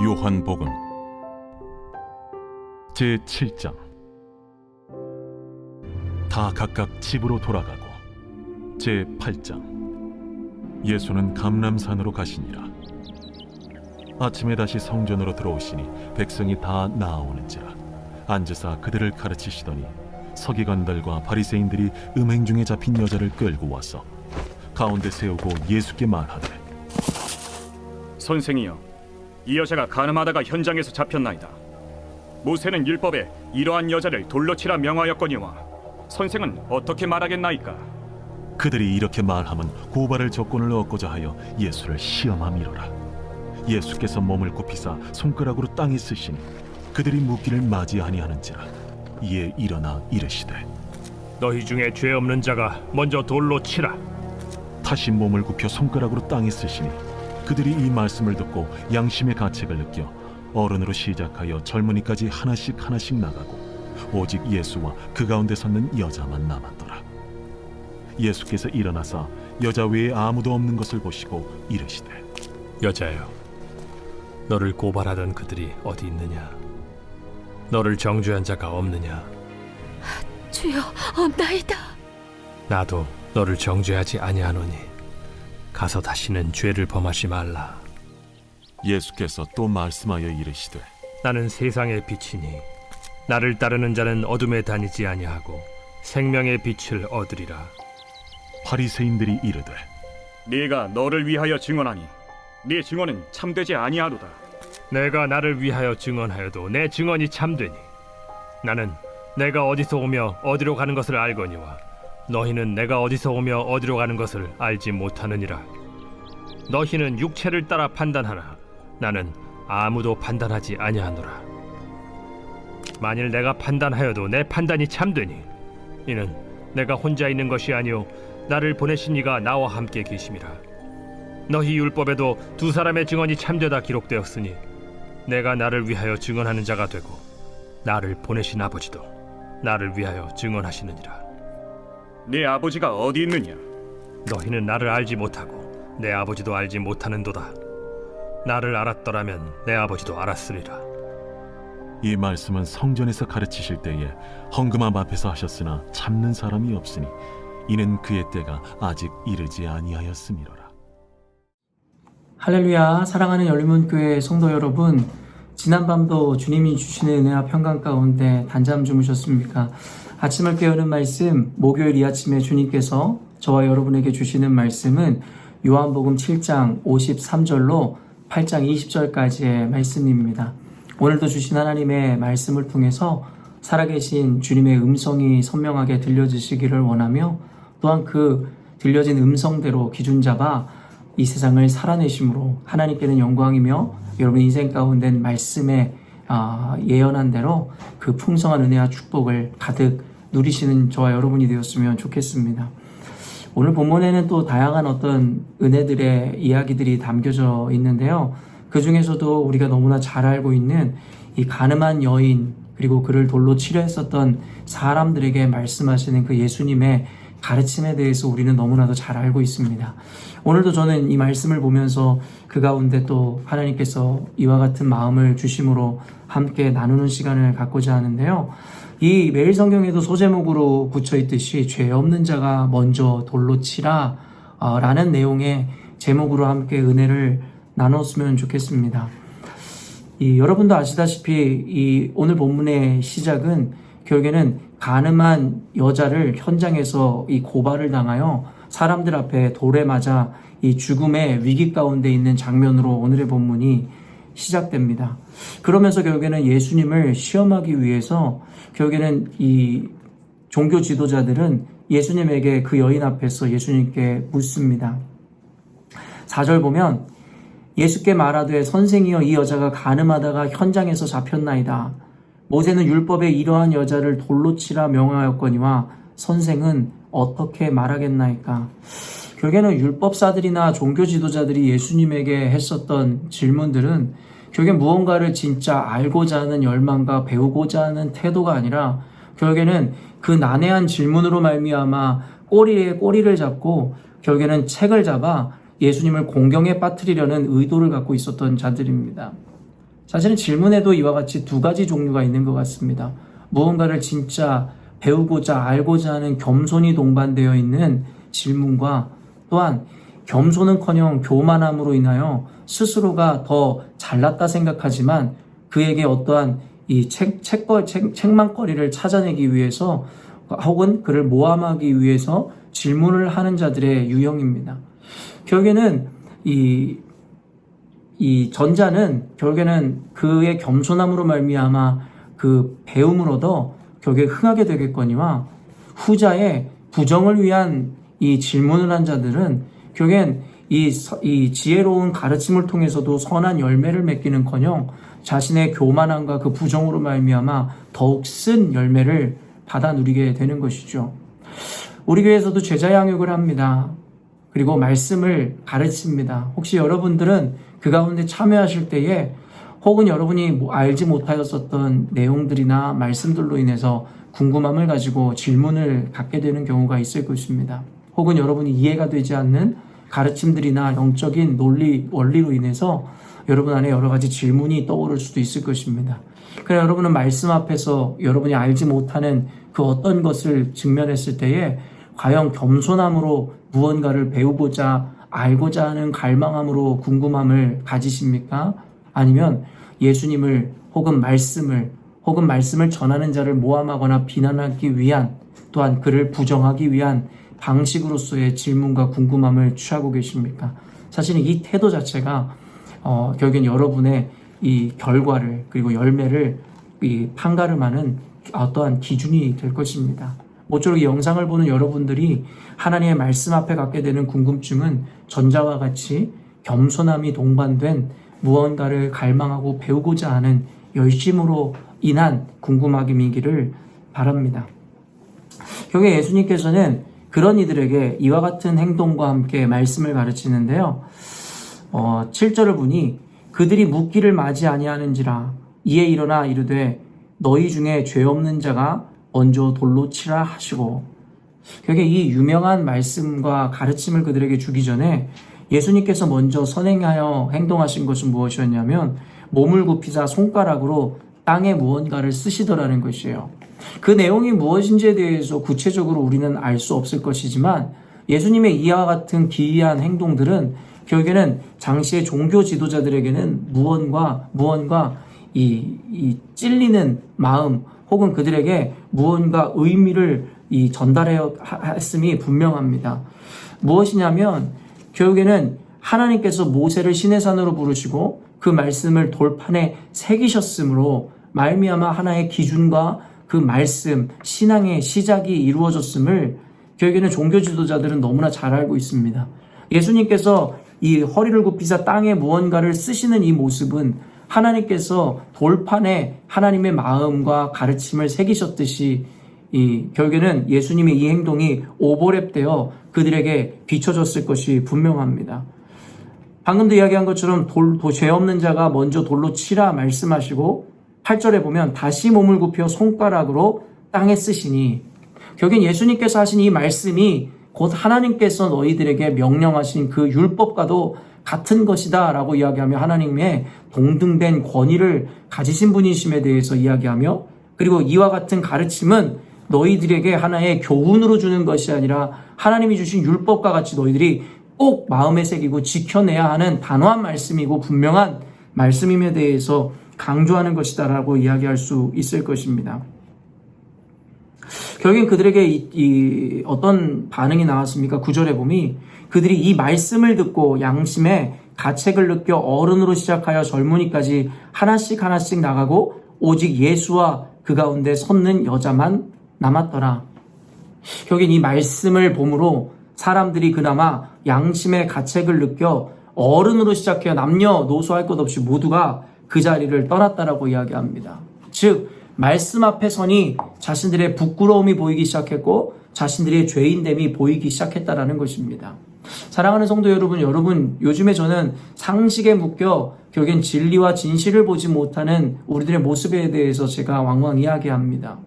요한복음 제7장. 다 각각 집으로 돌아가고. 제8장. 예수는 감람산으로 가시니라. 아침에 다시 성전으로 들어오시니 백성이 다 나아오는지라 앉으사 그들을 가르치시더니 서기관들과 바리새인들이 음행 중에 잡힌 여자를 끌고 와서 가운데 세우고 예수께 말하되, 선생이여, 이 여자가 간음하다가 현장에서 잡혔나이다. 모세는 율법에 이러한 여자를 돌로 치라 명하였거니와 선생은 어떻게 말하겠나이까? 그들이 이렇게 말하면 고발할 조건을 얻고자 하여 예수를 시험함이로라. 예수께서 몸을 굽히사 손가락으로 땅에 쓰시니 그들이 묻기를 맞이 아니하는지라. 이에 일어나 이르시되, 너희 중에 죄 없는 자가 먼저 돌로 치라. 다시 몸을 굽혀 손가락으로 땅에 쓰시니 그들이 이 말씀을 듣고 양심의 가책을 느껴 어른으로 시작하여 젊은이까지 하나씩 나가고 오직 예수와 그 가운데 섰는 여자만 남았더라. 예수께서 일어나사 여자 외에 아무도 없는 것을 보시고 이르시되, 여자여, 너를 고발하던 그들이 어디 있느냐? 너를 정죄한 자가 없느냐? 주여, 없나이다. 나도 너를 정죄하지 아니하노니 가서 다시는 죄를 범하지 말라. 예수께서 또 말씀하여 이르시되, 나는 세상의 빛이니 나를 따르는 자는 어둠에 다니지 아니하고 생명의 빛을 얻으리라. 바리새인들이 이르되, 네가 너를 위하여 증언하니 네 증언은 참되지 아니하로다. 내가 나를 위하여 증언하여도 내 증언이 참되니 나는 내가 어디서 오며 어디로 가는 것을 알거니와 너희는 내가 어디서 오며 어디로 가는 것을 알지 못하느니라. 너희는 육체를 따라 판단하나 나는 아무도 판단하지 아니하노라. 만일 내가 판단하여도 내 판단이 참되니 이는 내가 혼자 있는 것이 아니오 나를 보내신 이가 나와 함께 계심이라. 너희 율법에도 두 사람의 증언이 참되다 기록되었으니 내가 나를 위하여 증언하는 자가 되고 나를 보내신 아버지도 나를 위하여 증언하시느니라. 네 아버지가 어디 있느냐? 너희는 나를 알지 못하고 내 아버지도 알지 못하는도다. 나를 알았더라면 내 아버지도 알았으리라. 이 말씀은 성전에서 가르치실 때에 헌금함 앞에서 하셨으나 참는 사람이 없으니 이는 그의 때가 아직 이르지 아니하였음이로라. 할렐루야. 사랑하는 열린문교회 성도 여러분, 지난밤도 주님이 주시는 은혜와 평강 가운데 단잠 주무셨습니까? 아침을 깨우는 말씀, 목요일 이 아침에 주님께서 저와 여러분에게 주시는 말씀은 요한복음 7장 53절로 8장 20절까지의 말씀입니다. 오늘도 주신 하나님의 말씀을 통해서 살아계신 주님의 음성이 선명하게 들려지시기를 원하며 또한 그 들려진 음성대로 기준 잡아 이 세상을 살아내심으로 하나님께는 영광이며 여러분 인생 가운데 말씀에 예언한 대로 그 풍성한 은혜와 축복을 가득 누리시는 저와 여러분이 되었으면 좋겠습니다. 오늘 본문에는 또 다양한 어떤 은혜들의 이야기들이 담겨져 있는데요. 그 중에서도 우리가 너무나 잘 알고 있는 이 가늠한 여인 그리고 그를 돌로 치려 했었던 사람들에게 말씀하시는 그 예수님의 가르침에 대해서 우리는 너무나도 잘 알고 있습니다. 오늘도 저는 이 말씀을 보면서 그 가운데 또 하나님께서 이와 같은 마음을 주심으로 함께 나누는 시간을 갖고자 하는데요. 이 매일 성경에도 소제목으로 붙여 있듯이 죄 없는 자가 먼저 돌로 치라 라는 내용의 제목으로 함께 은혜를 나눴으면 좋겠습니다. 여러분도 아시다시피 이 오늘 본문의 시작은 결국에는 간음한 여자를 현장에서 이 고발을 당하여 사람들 앞에 돌에 맞아 이 죽음의 위기 가운데 있는 장면으로 오늘의 본문이 시작됩니다. 그러면서 결국에는 예수님을 시험하기 위해서 결국에는 이 종교 지도자들은 예수님에게 그 여인 앞에서 예수님께 묻습니다. 4절 보면 예수께 말하되 선생이여 이 여자가 간음하다가 현장에서 잡혔나이다. 모세는 율법에 이러한 여자를 돌로 치라 명하였거니와 선생은 어떻게 말하겠나이까? 결국에는 율법사들이나 종교 지도자들이 예수님에게 했었던 질문들은 결국엔 무언가를 진짜 알고자 하는 열망과 배우고자 하는 태도가 아니라 결국에는 그 난해한 질문으로 말미암아 꼬리에 꼬리를 잡고 결국에는 책을 잡아 예수님을 공경에 빠뜨리려는 의도를 갖고 있었던 자들입니다. 사실은 질문에도 이와 같이 두 가지 종류가 있는 것 같습니다. 무언가를 진짜 배우고자 알고자 하는 겸손이 동반되어 있는 질문과 또한 겸손은커녕 교만함으로 인하여 스스로가 더 잘났다 생각하지만 그에게 어떠한 이 책망거리를 찾아내기 위해서 혹은 그를 모함하기 위해서 질문을 하는 자들의 유형입니다. 결국에는 이 전자는 결국에는 그의 겸손함으로 말미암아 그 배움을 얻어 결국에 흥하게 되겠거니와 후자의 부정을 위한 이 질문을 한 자들은 결국엔 이 지혜로운 가르침을 통해서도 선한 열매를 맺기는커녕 자신의 교만함과 그 부정으로 말미암아 더욱 쓴 열매를 받아 누리게 되는 것이죠. 우리 교회에서도 제자 양육을 합니다. 그리고 말씀을 가르칩니다. 혹시 여러분들은 그 가운데 참여하실 때에 혹은 여러분이 알지 못하였었던 내용들이나 말씀들로 인해서 궁금함을 가지고 질문을 갖게 되는 경우가 있을 것입니다. 혹은 여러분이 이해가 되지 않는 가르침들이나 영적인 논리, 원리로 인해서 여러분 안에 여러 가지 질문이 떠오를 수도 있을 것입니다. 그러나 여러분은 말씀 앞에서 여러분이 알지 못하는 그 어떤 것을 직면했을 때에 과연 겸손함으로 무언가를 배우고자 알고자 하는 갈망함으로 궁금함을 가지십니까? 아니면 예수님을 혹은 말씀을 전하는 자를 모함하거나 비난하기 위한 또한 그를 부정하기 위한 방식으로서의 질문과 궁금함을 취하고 계십니까? 사실은 이 태도 자체가 결국엔 여러분의 이 결과를 그리고 열매를 판가름하는 어떠한 기준이 될 것입니다. 모쪼록 이 영상을 보는 여러분들이 하나님의 말씀 앞에 갖게 되는 궁금증은 전자와 같이 겸손함이 동반된 무언가를 갈망하고 배우고자 하는 열심으로 인한 궁금함이기를 바랍니다. 결국에 예수님께서는 그런 이들에게 이와 같은 행동과 함께 말씀을 가르치는데요. 7절을 보니 그들이 묻기를 맞이 아니하는지라 이에 일어나 이르되 너희 중에 죄 없는 자가 먼저 돌로 치라 하시고, 결국에 이 유명한 말씀과 가르침을 그들에게 주기 전에 예수님께서 먼저 선행하여 행동하신 것은 무엇이었냐면 몸을 굽히사 손가락으로 땅에 무언가를 쓰시더라는 것이에요. 그 내용이 무엇인지에 대해서 구체적으로 우리는 알 수 없을 것이지만 예수님의 이와 같은 기이한 행동들은 결국에는 당시의 종교 지도자들에게는 무언가 이 찔리는 마음 혹은 그들에게 무언가 의미를 전달했음이 분명합니다. 무엇이냐면 결국에는 하나님께서 모세를 시내산으로 부르시고 그 말씀을 돌판에 새기셨으므로 말미암아 하나의 기준과 그 말씀, 신앙의 시작이 이루어졌음을 결국에는 종교 지도자들은 너무나 잘 알고 있습니다. 예수님께서 이 허리를 굽히사 땅에 무언가를 쓰시는 이 모습은 하나님께서 돌판에 하나님의 마음과 가르침을 새기셨듯이 결국에는 예수님의 이 행동이 오버랩되어 그들에게 비춰졌을 것이 분명합니다. 방금도 이야기한 것처럼 죄 없는 자가 먼저 돌로 치라 말씀하시고 8절에 보면 다시 몸을 굽혀 손가락으로 땅에 쓰시니, 결국엔 예수님께서 하신 이 말씀이 곧 하나님께서 너희들에게 명령하신 그 율법과도 같은 것이다 라고 이야기하며 하나님의 동등된 권위를 가지신 분이심에 대해서 이야기하며, 그리고 이와 같은 가르침은 너희들에게 하나의 교훈으로 주는 것이 아니라 하나님이 주신 율법과 같이 너희들이 꼭 마음에 새기고 지켜내야 하는 단호한 말씀이고 분명한 말씀임에 대해서 강조하는 것이다 라고 이야기할 수 있을 것입니다. 결국엔 그들에게 어떤 반응이 나왔습니까? 9절에 보면 그들이 이 말씀을 듣고 양심의 가책을 느껴 어른으로 시작하여 젊은이까지 하나씩 나가고 오직 예수와 그 가운데 섰는 여자만 남았더라. 결국엔 이 말씀을 봄으로 사람들이 그나마 양심의 가책을 느껴 어른으로 시작해야 남녀노소 할 것 없이 모두가 그 자리를 떠났다라고 이야기합니다. 즉 말씀 앞에 서니 자신들의 부끄러움이 보이기 시작했고 자신들의 죄인됨이 보이기 시작했다라는 것입니다. 사랑하는 성도 여러분, 요즘에 저는 상식에 묶여 결국엔 진리와 진실을 보지 못하는 우리들의 모습에 대해서 제가 왕왕 이야기합니다.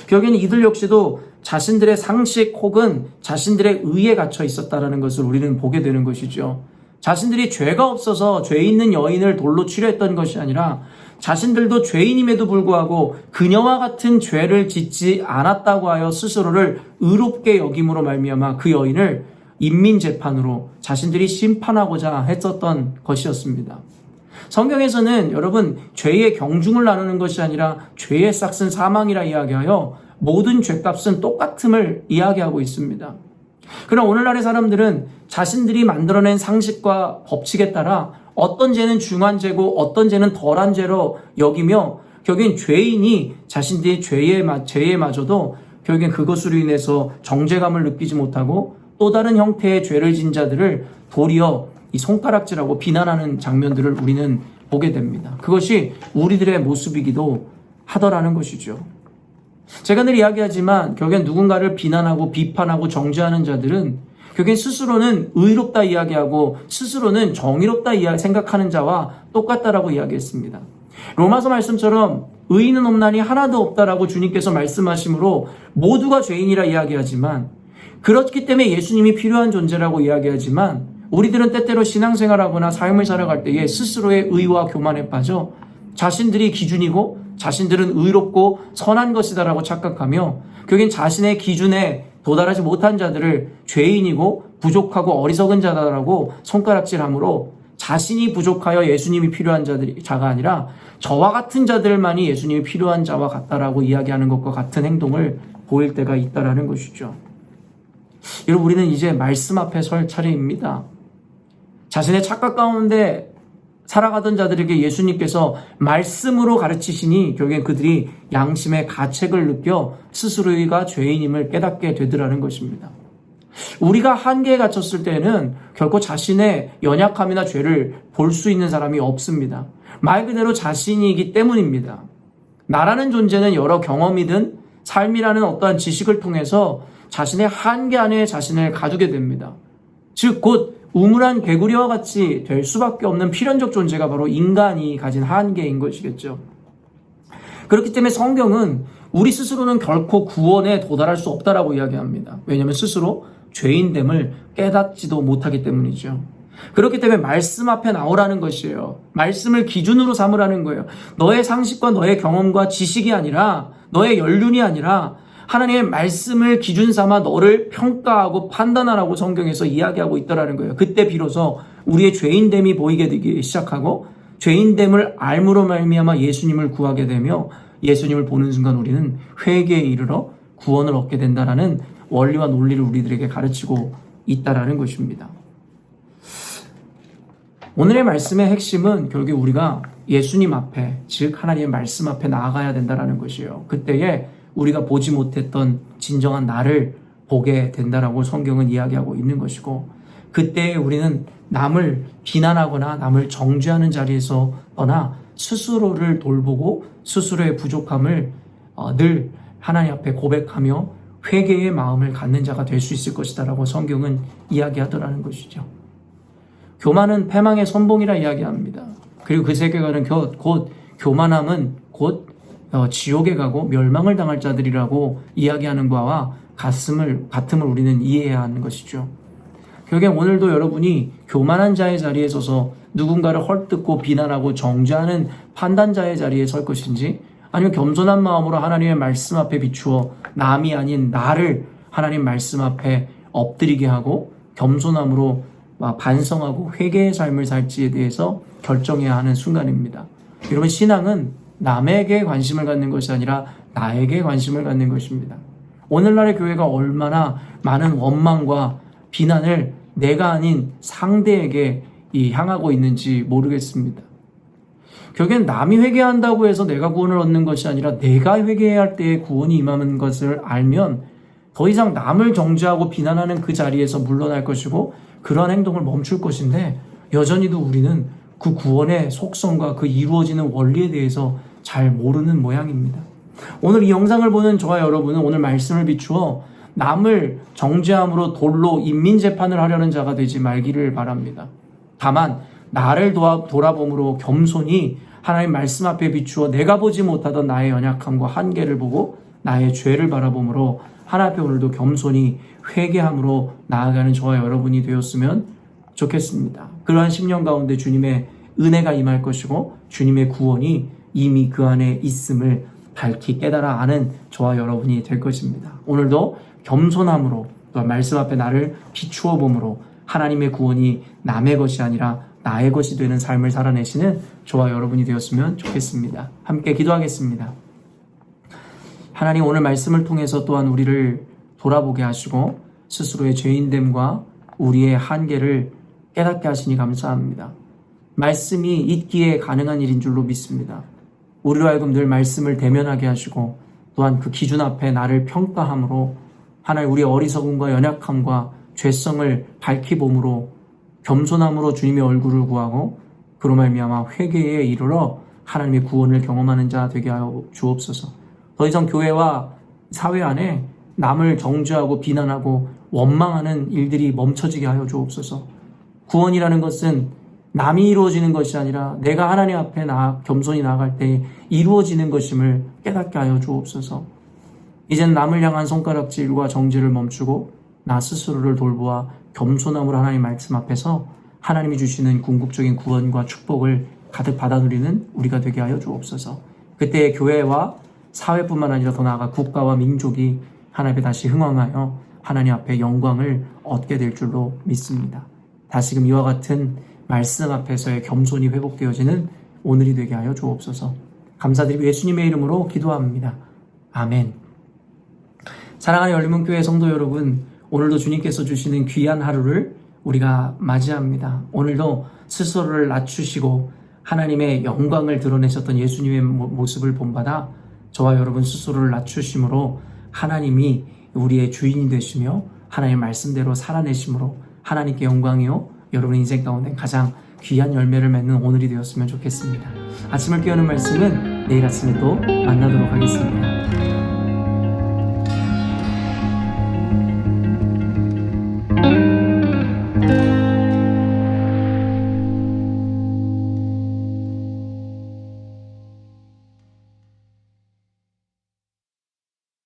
결국엔 이들 역시도 자신들의 상식 혹은 자신들의 의에 갇혀 있었다라는 것을 우리는 보게 되는 것이죠. 자신들이 죄가 없어서 죄 있는 여인을 돌로 치려 했던 것이 아니라 자신들도 죄인임에도 불구하고 그녀와 같은 죄를 짓지 않았다고 하여 스스로를 의롭게 여김으로 말미암아 그 여인을 인민재판으로 자신들이 심판하고자 했었던 것이었습니다. 성경에서는 여러분 죄의 경중을 나누는 것이 아니라 죄의 싹은 사망이라 이야기하여 모든 죄값은 똑같음을 이야기하고 있습니다. 그러나 오늘날의 사람들은 자신들이 만들어낸 상식과 법칙에 따라 어떤 죄는 중한 죄고 어떤 죄는 덜한 죄로 여기며 결국엔 죄인이 자신들의 죄에마저도 결국엔 그것으로 인해서 정죄감을 느끼지 못하고 또 다른 형태의 죄를 진 자들을 도리어 이 손가락질하고 비난하는 장면들을 우리는 보게 됩니다. 그것이 우리들의 모습이기도 하더라는 것이죠. 제가 늘 이야기하지만 결국엔 누군가를 비난하고 비판하고 정죄하는 자들은 결국엔 스스로는 의롭다 이야기하고 스스로는 정의롭다 생각하는 자와 똑같다라고 이야기했습니다. 로마서 말씀처럼 의인은 없나니 하나도 없다라고 주님께서 말씀하시므로 모두가 죄인이라 이야기하지만 그렇기 때문에 예수님이 필요한 존재라고 이야기하지만 우리들은 때때로 신앙생활하거나 삶을 살아갈 때에 스스로의 의와 교만에 빠져 자신들이 기준이고 자신들은 의롭고 선한 것이다라고 착각하며 결국엔 자신의 기준에 도달하지 못한 자들을 죄인이고 부족하고 어리석은 자다라고 손가락질함으로 자신이 부족하여 예수님이 필요한 자가 아니라 저와 같은 자들만이 예수님이 필요한 자와 같다라고 이야기하는 것과 같은 행동을 보일 때가 있다라는 것이죠. 여러분 우리는 이제 말씀 앞에 설 차례입니다. 자신의 착각 가운데 살아가던 자들에게 예수님께서 말씀으로 가르치시니 결국엔 그들이 양심의 가책을 느껴 스스로가 죄인임을 깨닫게 되더라는 것입니다. 우리가 한계에 갇혔을 때는 결코 자신의 연약함이나 죄를 볼 수 있는 사람이 없습니다. 말 그대로 자신이기 때문입니다. 나라는 존재는 여러 경험이든 삶이라는 어떠한 지식을 통해서 자신의 한계 안에 자신을 가두게 됩니다. 즉 곧 우물한 개구리와 같이 될 수밖에 없는 필연적 존재가 바로 인간이 가진 한계인 것이겠죠. 그렇기 때문에 성경은 우리 스스로는 결코 구원에 도달할 수 없다라고 이야기합니다. 왜냐하면 스스로 죄인됨을 깨닫지도 못하기 때문이죠. 그렇기 때문에 말씀 앞에 나오라는 것이에요. 말씀을 기준으로 삼으라는 거예요. 너의 상식과 너의 경험과 지식이 아니라 너의 연륜이 아니라 하나님의 말씀을 기준 삼아 너를 평가하고 판단하라고 성경에서 이야기하고 있다라는 거예요. 그때 비로소 우리의 죄인됨이 보이게 되기 시작하고 죄인됨을 알므로 말미암아 예수님을 구하게 되며 예수님을 보는 순간 우리는 회개에 이르러 구원을 얻게 된다라는 원리와 논리를 우리들에게 가르치고 있다라는 것입니다. 오늘의 말씀의 핵심은 결국 우리가 예수님 앞에, 즉 하나님의 말씀 앞에 나아가야 된다라는 것이에요. 그때에 우리가 보지 못했던 진정한 나를 보게 된다라고 성경은 이야기하고 있는 것이고 그때 우리는 남을 비난하거나 남을 정죄하는 자리에서 떠나 스스로를 돌보고 스스로의 부족함을 늘 하나님 앞에 고백하며 회개의 마음을 갖는 자가 될 수 있을 것이다라고 성경은 이야기하더라는 것이죠. 교만은 패망의 선봉이라 이야기합니다. 그리고 그 세계관은 곧 교만함은 곧 지옥에 가고 멸망을 당할 자들이라고 이야기하는 바와 같음을 우리는 이해해야 하는 것이죠. 결국엔 오늘도 여러분이 교만한 자의 자리에 서서 누군가를 헐뜯고 비난하고 정죄하는 판단자의 자리에 설 것인지 아니면 겸손한 마음으로 하나님의 말씀 앞에 비추어 남이 아닌 나를 하나님 말씀 앞에 엎드리게 하고 겸손함으로 반성하고 회개의 삶을 살지에 대해서 결정해야 하는 순간입니다. 여러분 신앙은 남에게 관심을 갖는 것이 아니라 나에게 관심을 갖는 것입니다. 오늘날의 교회가 얼마나 많은 원망과 비난을 내가 아닌 상대에게 향하고 있는지 모르겠습니다. 결국엔 남이 회개한다고 해서 내가 구원을 얻는 것이 아니라 내가 회개해야 할 때에 구원이 임하는 것을 알면 더 이상 남을 정죄하고 비난하는 그 자리에서 물러날 것이고 그러한 행동을 멈출 것인데 여전히도 우리는 그 구원의 속성과 그 이루어지는 원리에 대해서 잘 모르는 모양입니다. 오늘 이 영상을 보는 저와 여러분은 오늘 말씀을 비추어 남을 정죄함으로 돌로 인민재판을 하려는 자가 되지 말기를 바랍니다. 다만 나를 돌아봄으로 겸손히 하나님 말씀 앞에 비추어 내가 보지 못하던 나의 연약함과 한계를 보고 나의 죄를 바라봄으로 하나님 앞에 오늘도 겸손히 회개함으로 나아가는 저와 여러분이 되었으면 좋겠습니다. 그러한 10년 가운데 주님의 은혜가 임할 것이고 주님의 구원이 이미 그 안에 있음을 밝히 깨달아 아는 저와 여러분이 될 것입니다. 오늘도 겸손함으로 또 말씀 앞에 나를 비추어 봄으로 하나님의 구원이 남의 것이 아니라 나의 것이 되는 삶을 살아내시는 저와 여러분이 되었으면 좋겠습니다. 함께 기도하겠습니다. 하나님, 오늘 말씀을 통해서 또한 우리를 돌아보게 하시고 스스로의 죄인됨과 우리의 한계를 깨닫게 하시니 감사합니다. 말씀이 있기에 가능한 일인 줄로 믿습니다. 우리로 하여금 늘 말씀을 대면하게 하시고 또한 그 기준 앞에 나를 평가함으로 하나님 우리의 어리석음과 연약함과 죄성을 밝히 봄으로 겸손함으로 주님의 얼굴을 구하고 그로 말미암아 회개에 이르러 하나님의 구원을 경험하는 자 되게 하여 주옵소서. 더 이상 교회와 사회 안에 남을 정죄하고 비난하고 원망하는 일들이 멈춰지게 하여 주옵소서. 구원이라는 것은 남이 이루어지는 것이 아니라 내가 하나님 앞에 겸손히 나아갈 때 이루어지는 것임을 깨닫게 하여 주옵소서. 이젠 남을 향한 손가락질과 정죄를 멈추고 나 스스로를 돌보아 겸손함으로 하나님 말씀 앞에서 하나님이 주시는 궁극적인 구원과 축복을 가득 받아 누리는 우리가 되게 하여 주옵소서. 그때 교회와 사회뿐만 아니라 더 나아가 국가와 민족이 하나님 앞에 다시 흥왕하여 하나님 앞에 영광을 얻게 될 줄로 믿습니다. 다시금 이와 같은 말씀 앞에서의 겸손이 회복되어지는 오늘이 되게 하여 주옵소서. 감사드리고 예수님의 이름으로 기도합니다. 아멘. 사랑하는 열린문교회 성도 여러분, 오늘도 주님께서 주시는 귀한 하루를 우리가 맞이합니다. 오늘도 스스로를 낮추시고 하나님의 영광을 드러내셨던 예수님의 모습을 본받아 저와 여러분 스스로를 낮추심으로 하나님이 우리의 주인이 되시며 하나님의 말씀대로 살아내심으로 하나님께 영광이요 여러분의 인생 가운데 가장 귀한 열매를 맺는 오늘이 되었으면 좋겠습니다. 아침을 깨우는 말씀은 내일 아침에 또 만나도록 하겠습니다.